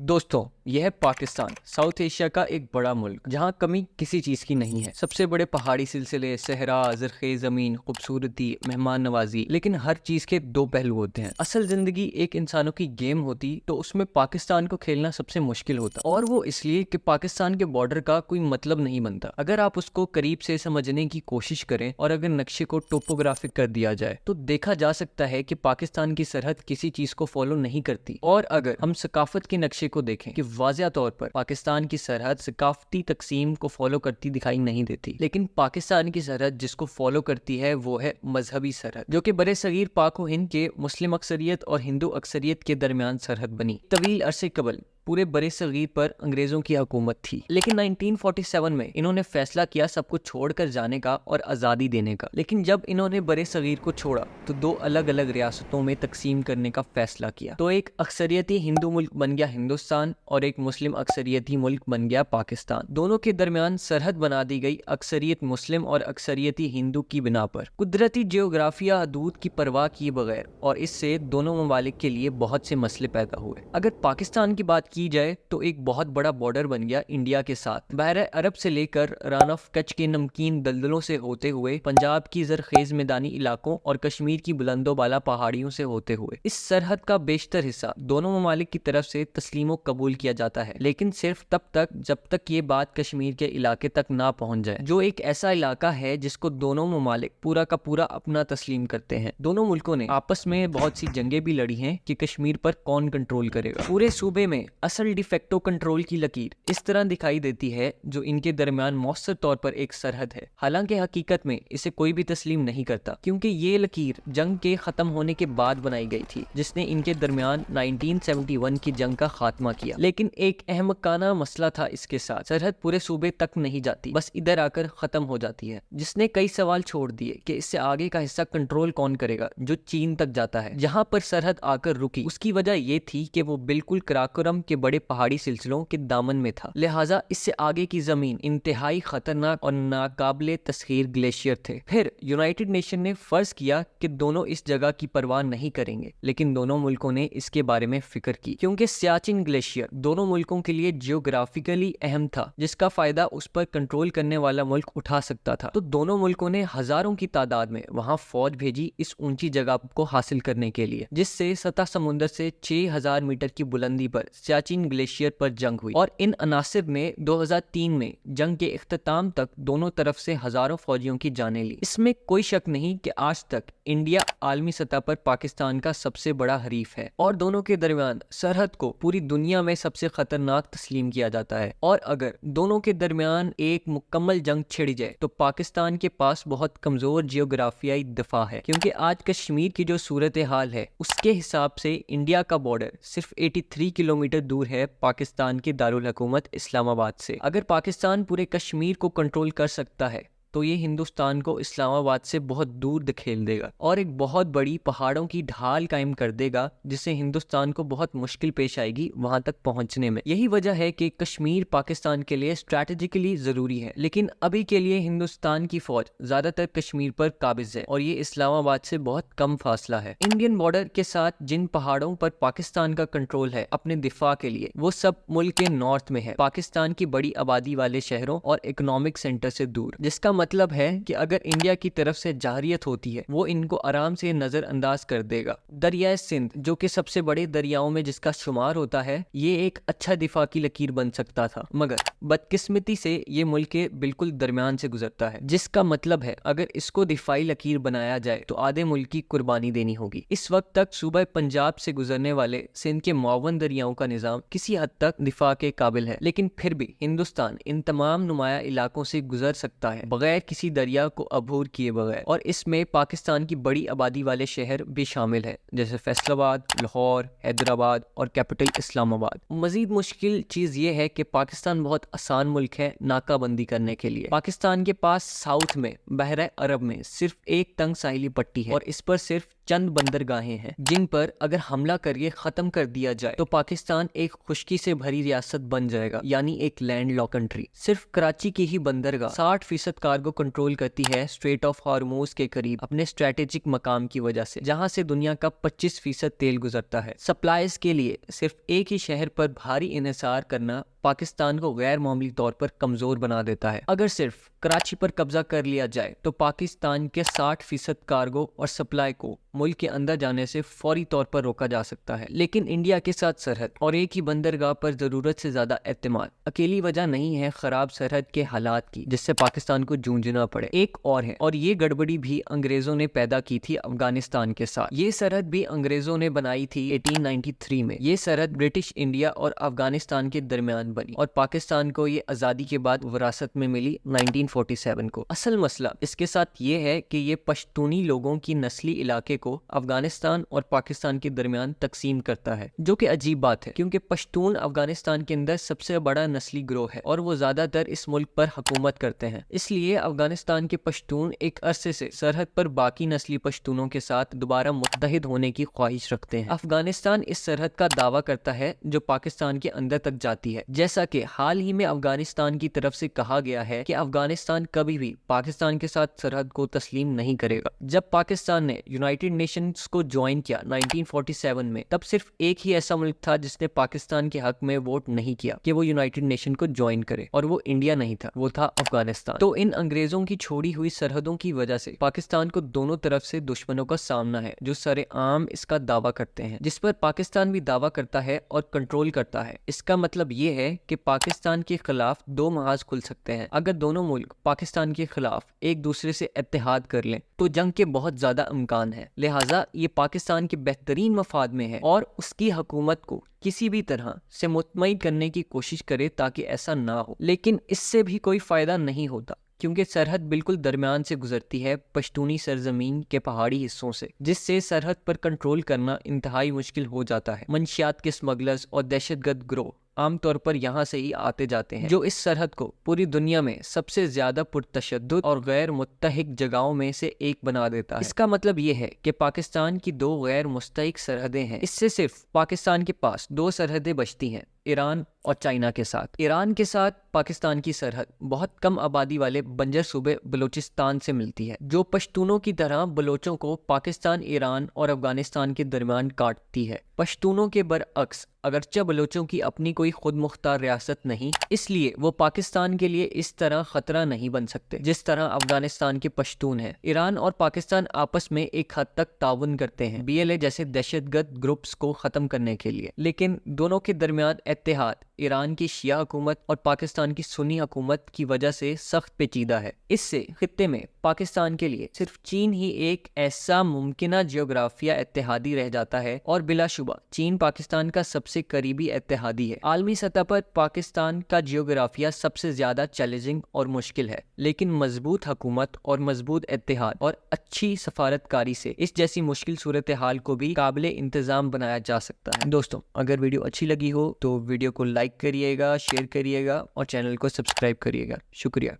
दोस्तों, यह है पाकिस्तान, साउथ एशिया का एक बड़ा मुल्क जहाँ कमी किसी चीज की नहीं है। सबसे बड़े पहाड़ी सिलसिले, सहरा, ज़रख़ेज़ ज़मीन, खूबसूरती, मेहमान नवाजी, लेकिन हर चीज के दो पहलू होते हैं। असल जिंदगी एक इंसानों की गेम होती तो उसमें पाकिस्तान को खेलना सबसे मुश्किल होता, और वो इसलिए कि पाकिस्तान के बॉर्डर का कोई मतलब नहीं बनता अगर आप उसको करीब से समझने की कोशिश करें। और अगर नक्शे को टोपोग्राफिक कर दिया जाए तो देखा जा सकता है कि पाकिस्तान की सरहद किसी चीज को फॉलो नहीं करती। और अगर हम सकाफत के नक्शे को देखें कि वाज़िया तौर पर पाकिस्तान की सरहद सकाफती तकसीम को फॉलो करती दिखाई नहीं देती, लेकिन पाकिस्तान की सरहद जिसको फॉलो करती है वो है मजहबी सरहद, जो कि बड़े सगीर पाक व हिंद के मुस्लिम अक्सरियत और हिंदू अक्सरियत के दरमियान सरहद बनी। तवील अरसे कबल पूरे बड़े सगीर पर अंग्रेजों की हुकूमत थी, लेकिन 1947 में इन्होंने फैसला किया सब कुछ छोड़कर जाने का और आज़ादी देने का। लेकिन जब इन्होंने बड़े सगीर को छोड़ा तो दो अलग अलग रियासतों में तकसीम करने का फैसला किया। तो एक अक्सरियती हिंदू मुल्क बन गया हिंदुस्तान और एक मुस्लिम अक्सरियती मुल्क बन गया पाकिस्तान। दोनों के दरमियान सरहद बना दी गई अक्सरियत मुस्लिम और अक्सरियती हिंदू की बिना पर, कुदरती जियोग्राफिया हदूद की परवाह किए बगैर, और इससे दोनों ममालिक के लिए बहुत से मसले पैदा हुए। अगर पाकिस्तान की बात की जाए तो एक बहुत बड़ा बॉर्डर बन गया इंडिया के साथ, बहर अरब से लेकर रान ऑफ कच्छ के नमकीन दलदलों से होते हुए पंजाब की ज़रख़ेज़ मैदानी इलाकों और कश्मीर की बुलंदो बाला पहाड़ियों से होते हुए। इस सरहद का बेशतर हिस्सा दोनों ममालिक की तरफ से तस्लीम कबूल किया जाता है, लेकिन सिर्फ तब तक जब तक ये बात कश्मीर के इलाके तक ना पहुंच जाए, जो एक ऐसा इलाका है जिसको दोनों ममालिक पूरा का पूरा अपना तस्लीम करते हैं। दोनों मुल्कों ने आपस में बहुत सी जंगें भी लड़ी हैं कि कश्मीर पर कौन कंट्रोल करेगा। पूरे सूबे में असल डिफेक्टो कंट्रोल की लकीर इस तरह दिखाई देती है जो इनके दरमियान मौसर तौर पर एक सरहद है। हालांकि हकीकत में इसे कोई भी तस्लीम नहीं करता, क्योंकि ये लकीर जंग के खत्म होने के बाद बनाई गई थी, जिसने इनके दरमियान 1971 की जंग का खात्मा किया। लेकिन एक अहमकाना मसला था इसके साथ, सरहद पूरे सूबे तक नहीं जाती, बस इधर आकर खत्म हो जाती है, जिसने कई सवाल छोड़ दिए कि इससे आगे का हिस्सा कंट्रोल कौन करेगा जो चीन तक जाता है। जहां पर सरहद आकर रुकी उसकी वजह ये थी कि वो बिल्कुल कराकोरम के बड़े पहाड़ी सिलसिलों के दामन में था, लिहाजा इससे आगे की जमीन इंतहाई खतरनाक और नाकाबिले तस्खीर ग्लेशियर थे। फिर यूनाइटेड नेशन ने फर्ज किया कि दोनों इस जगह की परवाह नहीं करेंगे, लेकिन दोनों मुल्कों ने इसके बारे में फिक्र की, क्योंकि सियाचिन ग्लेशियर दोनों मुल्कों के लिए जियोग्राफिकली अहम था, जिसका फायदा उस पर कंट्रोल करने वाला मुल्क उठा सकता था। तो दोनों मुल्कों ने हजारों की तादाद में वहां फौज भेजी इस ऊंची जगह को हासिल करने के लिए, जिससे सतह समुद्र से 6000 मीटर की बुलंदी पर सियाचिन ग्लेशियर पर जंग हुई। और इन अनासिर ने 2003 में जंग के इख्तिताम तक दोनों तरफ से हजारों फौजियों की जानें ली। इसमें कोई शक नहीं कि आज तक इंडिया आलमी सतह पर पाकिस्तान का सबसे बड़ा हरीफ है, और दोनों के दरमियान सरहद को पूरी दुनिया में सबसे खतरनाक तस्लीम किया जाता है। और अगर दोनों के दरमियान एक मुकम्मल जंग छिड़ जाए तो पाकिस्तान के पास बहुत कमजोर जियोग्राफियाई दफा है, क्योंकि आज कश्मीर की जो सूरत हाल है उसके हिसाब से इंडिया का बॉर्डर सिर्फ 83 किलोमीटर दूर है पाकिस्तान के दारुल हुकूमत इस्लामाबाद से। अगर पाकिस्तान पूरे कश्मीर को कंट्रोल कर सकता है तो ये हिंदुस्तान को इस्लामाबाद से बहुत दूर धकेल देगा और एक बहुत बड़ी पहाड़ों की ढाल कायम कर देगा, जिससे हिंदुस्तान को बहुत मुश्किल पेश आएगी वहां तक पहुंचने में। यही वजह है कि कश्मीर पाकिस्तान के लिए स्ट्रैटेजिकली जरूरी है, लेकिन अभी के लिए हिंदुस्तान की फौज ज्यादातर कश्मीर पर काबिज है और ये इस्लामाबाद से बहुत कम फासला है। इंडियन बॉर्डर के साथ जिन पहाड़ों पर पाकिस्तान का कंट्रोल है अपने दिफा के लिए, वो सब मुल्क के नॉर्थ में है, पाकिस्तान की बड़ी आबादी वाले शहरों और इकोनॉमिक सेंटर से दूर। जिसका मतलब है कि अगर इंडिया की तरफ से जारियत होती है वो इनको आराम से नजरअंदाज कर देगा। दरियाए सिंध जो कि सबसे बड़े दरियाओं में जिसका शुमार होता है, ये एक अच्छा दिफा की लकीर बन सकता था, मगर बदकिस्मती से ये मुल्क के बिल्कुल दरमियान से गुजरता है, जिसका मतलब है अगर इसको दिफाई लकीर बनाया जाए तो आधे मुल्क की कुर्बानी देनी होगी। इस वक्त तक सूबा पंजाब से गुजरने वाले सिंध के मुआवन दरियाओं का निजाम किसी हद तक दिफा के काबिल है, लेकिन फिर भी हिंदुस्तान इन तमाम नुमाया इलाकों से गुजर सकता है बगैर किसी दरिया को अबूर किए बगैर। और इसमें पाकिस्तान की बड़ी आबादी वाले शहर भी शामिल है, जैसे फैसलाबाद, लाहौर, हैदराबाद और कैपिटल इस्लामाबाद। मजीद मुश्किल चीज ये है कि पाकिस्तान बहुत आसान मुल्क है नाकाबंदी करने के लिए। पाकिस्तान के पास साउथ में बहरा अरब में सिर्फ एक तंग साहिली पट्टी है और इस पर सिर्फ चंद बंदरगाहें हैं, जिन पर अगर हमला करके खत्म कर दिया जाए तो पाकिस्तान एक खुश्की से भरी रियासत बन जाएगा, यानी एक लैंड लॉक कंट्री। सिर्फ कराची की ही बंदरगाह 60% कार्गो कार्गो कंट्रोल करती है स्ट्रेट ऑफ हॉर्मोज के करीब अपने स्ट्रेटेजिक मकाम की वजह से, जहां से दुनिया का 25% तेल गुजरता है। सप्लाईज के लिए सिर्फ एक ही शहर पर भारी इन्हिसार करना पाकिस्तान को गैर मामूली तौर पर कमजोर बना देता है। अगर सिर्फ कराची पर कब्जा कर लिया जाए तो पाकिस्तान के 60% कार्गो और सप्लाई को मुल्क के अंदर जाने से फौरी तौर पर रोका जा सकता है। लेकिन इंडिया के साथ सरहद और एक ही बंदरगाह पर जरूरत से ज्यादा एतमाद अकेली वजह नहीं है खराब सरहद के हालात की जिससे पाकिस्तान को जूझना पड़े। एक और है, और ये गड़बड़ी भी अंग्रेजों ने पैदा की थी अफगानिस्तान के साथ। ये सरहद भी अंग्रेजों ने बनाई थी 1893 में। ये सरहद ब्रिटिश इंडिया और अफगानिस्तान के दरमियान बनी और पाकिस्तान को ये आजादी के बाद विरासत में मिली 1947 को। असल मसला इसके साथ ये है कि ये पश्तूनी लोगों की नस्ली इलाके को अफगानिस्तान और पाकिस्तान के दरमियान तकसीम करता है, जो कि अजीब बात है क्योंकि पश्तून अफगानिस्तान के अंदर सबसे बड़ा नस्ली ग्रोह है और वो ज्यादातर इस मुल्क पर हुकूमत करते हैं। इसलिए अफगानिस्तान के पश्तून एक अरसे से सरहद पर बाकी नस्ली पश्तूनों के साथ दोबारा मुत्तहिद होने की ख्वाहिश रखते हैं। अफगानिस्तान इस सरहद का दावा करता है जो पाकिस्तान के अंदर तक जाती है, जैसा कि हाल ही में अफगानिस्तान की तरफ से कहा गया है कि अफगानिस्तान कभी भी पाकिस्तान के साथ सरहद को तस्लीम नहीं करेगा। जब पाकिस्तान ने यूनाइटेड नेशंस को ज्वाइन किया 1947 में, तब सिर्फ एक ही ऐसा मुल्क था जिसने पाकिस्तान के हक में वोट नहीं किया कि वो यूनाइटेड नेशन को ज्वाइन करे, और वो इंडिया नहीं था, वो था अफगानिस्तान। तो इन अंग्रेजों की छोड़ी हुई सरहदों की वजह से पाकिस्तान को दोनों तरफ से दुश्मनों का सामना है जो सरेआम इसका दावा करते हैं, जिस पर पाकिस्तान भी दावा करता है और कंट्रोल करता है। इसका मतलब ये है कि पाकिस्तान के खिलाफ दो महाज खुल सकते हैं। अगर दोनों मुल्क पाकिस्तान के खिलाफ एक दूसरे से इत्तेहाद कर लें तो जंग के बहुत ज्यादा इम्कान है। लिहाजा ये पाकिस्तान के बेहतरीन मफाद में है और उसकी हुकूमत को किसी भी तरह से मुतमईन करने की कोशिश करे ताकि ऐसा ना हो। लेकिन इससे भी कोई फायदा नहीं होता क्योंकि सरहद बिल्कुल दरमियान से गुजरती है पश्तूनी सरजमीन के पहाड़ी हिस्सों से, जिससे सरहद पर कंट्रोल करना इंतहाई मुश्किल हो जाता है। मंशियात के स्मगलर्स और दहशतगर्द ग्रोह आमतौर पर यहाँ से ही आते जाते हैं, जो इस सरहद को पूरी दुनिया में सबसे ज्यादा पुरतशद्दुद और गैर मुत्तहिक जगहों में से एक बना देता है। इसका मतलब ये है कि पाकिस्तान की दो गैर मुस्तहिक सरहदें हैं। इससे सिर्फ पाकिस्तान के पास दो सरहदें बचती हैं, ईरान और चाइना के साथ। ईरान के साथ पाकिस्तान की सरहद बहुत कम आबादी वाले बंजर सूबे बलूचिस्तान से मिलती है, जो पश्तूनों की तरह बलोचों को पाकिस्तान, ईरान और अफगानिस्तान के दरमियान काटती है। पश्तूनों के बरअक्स अगरचे बलोचों की अपनी कोई खुद मुख्तार रियासत नहीं, इसलिए वो पाकिस्तान के लिए इस तरह खतरा नहीं बन सकते जिस तरह अफगानिस्तान के पश्तून हैं। ईरान और पाकिस्तान आपस में एक हद तक ताउन करते हैं BLA जैसे दहशतगर्द ग्रुप्स को खत्म करने के लिए, लेकिन दोनों के दरमियान इत्तेहाद ईरान की शिया हुकूमत और पाकिस्तान की सुन्नी हुकूमत की वजह से सख्त पेचीदा है। इससे खित्ते में पाकिस्तान के लिए सिर्फ चीन ही एक ऐसा मुमकिना जियोग्राफिया इत्तेहादी रह जाता है, और बिलाशुबा चीन पाकिस्तान का सबसे करीबी इत्तेहादी है। आलमी सतह पर पाकिस्तान का जियोग्राफिया सबसे ज्यादा चैलेंजिंग और मुश्किल है, लेकिन मजबूत हुकूमत और मजबूत इत्तेहाद और अच्छी सफारतकारी से इस जैसी मुश्किल सूरत हाल को भी काबिले इंतजाम बनाया जा सकता है। दोस्तों, अगर वीडियो अच्छी लगी हो तो वीडियो को लाइक करिएगा, शेयर करिएगा और चैनल को सब्सक्राइब करिएगा। शुक्रिया।